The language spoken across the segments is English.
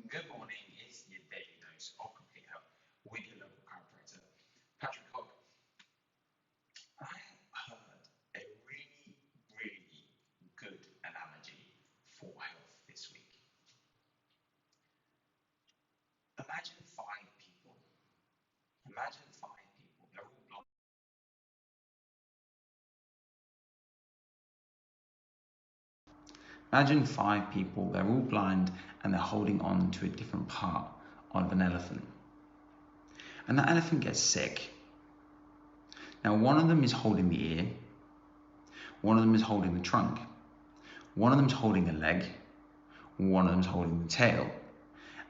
Good morning, it's your daily dose of complete health with your local chiropractor, Patrick Hogg. I heard a really good analogy for health this week. Imagine five people. Imagine five people. They're all blind. Imagine five people, they're all blind and they're holding on to a different part of an elephant. And that elephant gets sick. Now, one of them is holding the ear, one of them is holding the trunk, one of them is holding a leg, one of them is holding the tail,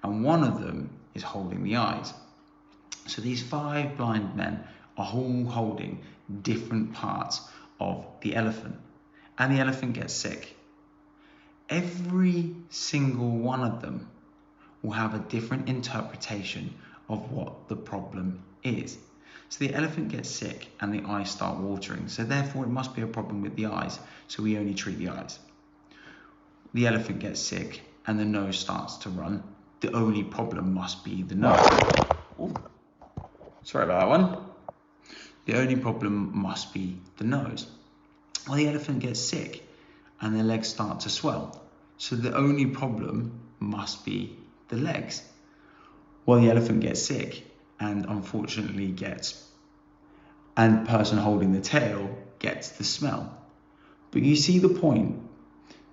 and one of them is holding the eyes. So these five blind men are all holding different parts of the elephant, and the elephant gets sick. Every single one of them will have a different interpretation of what the problem is. So the elephant gets sick and the eyes start watering, so therefore it must be a problem with the eyes, so we only treat the eyes. The elephant gets sick and the nose starts to run, the only problem must be the nose. Ooh. Sorry about that one. The only problem must be the nose. Well, the elephant gets sick and the legs start to swell, so the only problem must be the legs. Well, the elephant gets sick and unfortunately and the person holding the tail gets the smell. But you see the point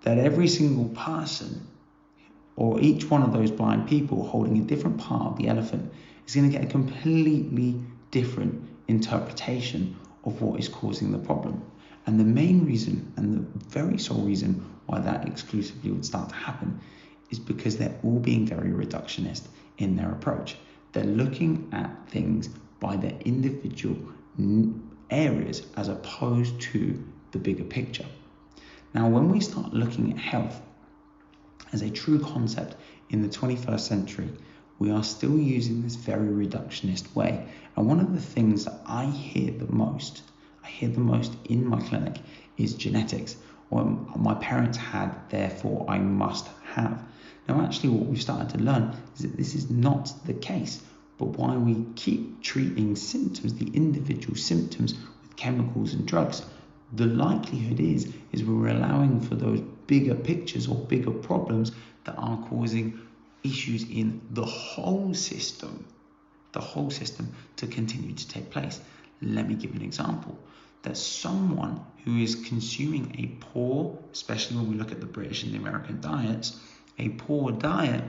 that every single person or each one of those blind people holding a different part of the elephant is going to get a completely different interpretation of what is causing the problem. And the main reason and the very sole reason why that exclusively would start to happen is because they're all being very reductionist in their approach. They're looking at things by their individual areas as opposed to the bigger picture. Now, when we start looking at health as a true concept in the 21st century, we are still using this very reductionist way. And one of the things that I hear the most in my clinic is genetics, or my parents had, therefore I must have. Now, actually what we've started to learn is that this is not the case, but why we keep treating symptoms, the individual symptoms, with chemicals and drugs, the likelihood is we're allowing for those bigger pictures or bigger problems that are causing issues in the whole system to continue to take place. Let me give an example. That someone who is consuming a poor, especially when we look at the British and the American diets, a poor diet,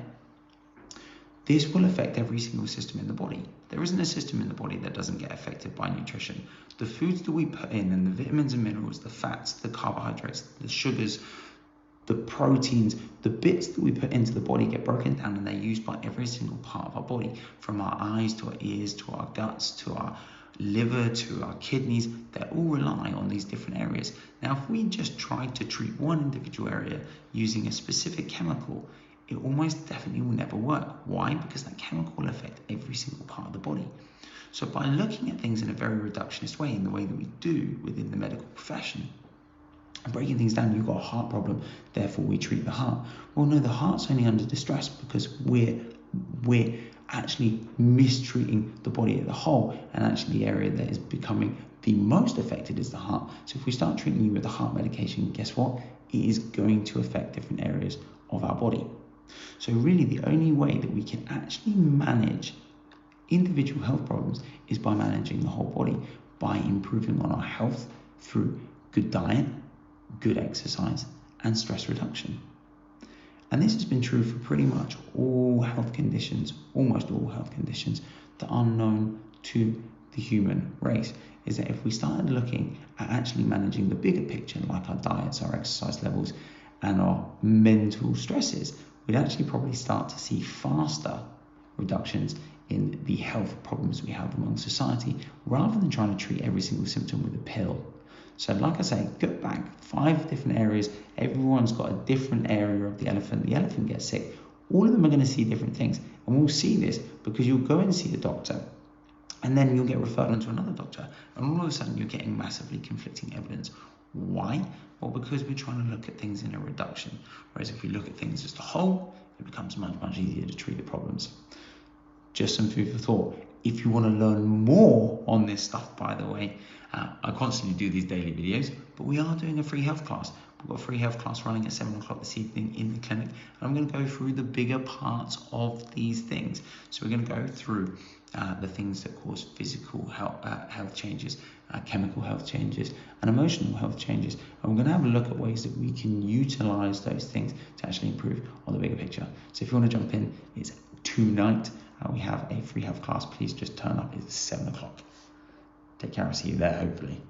this will affect every single system in the body. There isn't a system in the body that doesn't get affected by nutrition. The foods that we put in and the vitamins and minerals, the fats, the carbohydrates, the sugars, the proteins, the bits that we put into the body get broken down and they're used by every single part of our body, from our eyes to our ears to our guts to our liver to our kidneys. They all rely on these different areas. Now, if we just try to treat one individual area using a specific chemical, it almost definitely will never work. Why? Because that chemical will affect every single part of the body. So by looking at things in a very reductionist way, in the way that we do within the medical profession, and breaking things down, you've got a heart problem, therefore we treat the heart. Well, no, the heart's only under distress because we're actually mistreating the body as a whole, and actually the area that is becoming the most affected is the heart. So if we start treating you with a heart medication, guess what? It is going to affect different areas of our body. So really the only way that we can actually manage individual health problems is by managing the whole body, by improving on our health through good diet, good exercise, and stress reduction. And this has been true for pretty much all health conditions, almost all health conditions that are known to the human race, is that if we started looking at actually managing the bigger picture, like our diets, our exercise levels, and our mental stresses, we'd actually probably start to see faster reductions in the health problems we have among society, rather than trying to treat every single symptom with a pill. So like I say, get back 5 different areas. Everyone's got a different area of the elephant. The elephant gets sick. All of them are going to see different things. And we'll see this because you'll go and see a doctor and then you'll get referred on to another doctor. And all of a sudden you're getting massively conflicting evidence. Why? Well, because we're trying to look at things in a reduction. Whereas if we look at things as a whole, it becomes much, much easier to treat the problems. Just some food for thought. If you want to learn more on this stuff, by the way, I constantly do these daily videos, but we are doing a free health class. We've got a free health class running at 7 o'clock this evening in the clinic. And I'm going to go through the bigger parts of these things. So we're going to go through the things that cause physical health changes, chemical health changes, and emotional health changes. And we're going to have a look at ways that we can utilize those things to actually improve on the bigger picture. So if you want to jump in, it's tonight. We have a free health class. Please just turn up. It's 7 o'clock. Take care. I'll see you there, hopefully.